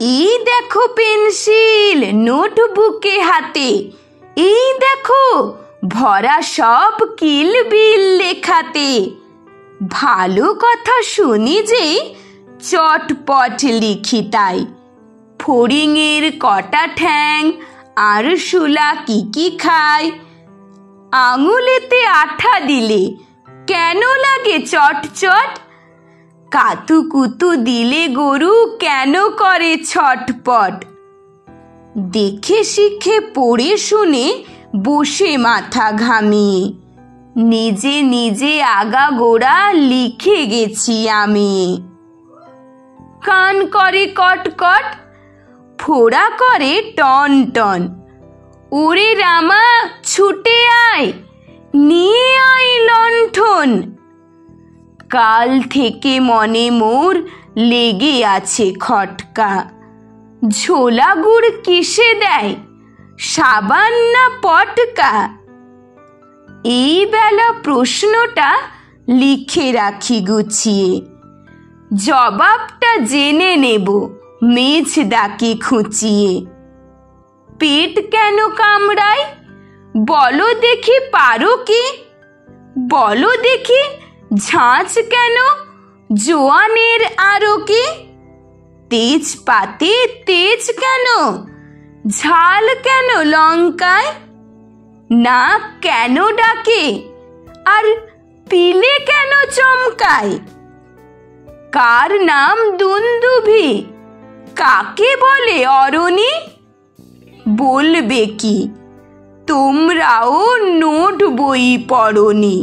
এই দেখো পেন্সিল নোটবুকে হাতে, এই দেখো ভরা সব কিলবিল লেখাতে। ভালো কথা শুনি যে চটপট লিখি তাই। ফড়িংয়ের কটা ঠ্যাং আর শুলা কি কি খায়। আঙুলেতে আঠা দিলে কেন লাগে চটচট। কাতুকুতু দিলে গরু কেন করে ছটপট। দেখে শিখে পড়ে শুনে বসে মাথা ঘামিয়ে নিজে নিজে আগা গোড়া লিখে গেছি আমি। কান করে কটকট, ফোড়া করে টন টন। ওরে রামা ছুটে আয়, নিয়ে আয় লণ্ঠন। কাল থেকে মনে মোর লেগে আছে খটকা। ঝোলা গুড় কিসে দেয়, সাবান না পটকা। এই বেলা প্রশ্নটা লিখে রাখি গুছিয়ে, জবাবটা জেনে নেব মেঝ ডাকে খুঁচিয়ে। পেট কেন কামড়ায় বলো দেখি পারো কি। বলো দেখি ঝাঁঝ কেন জোয়ানের আরো কি। তেজপাতে তেজ কেন, ঝাল কেন লঙ্কায়। নাক কেন ডাকে আর পিলে কেন চমকায়। কার নাম দুন্দুভি, কাকে বলে অরণি। বলবে কি তোমরাও নোট বই পড়নি।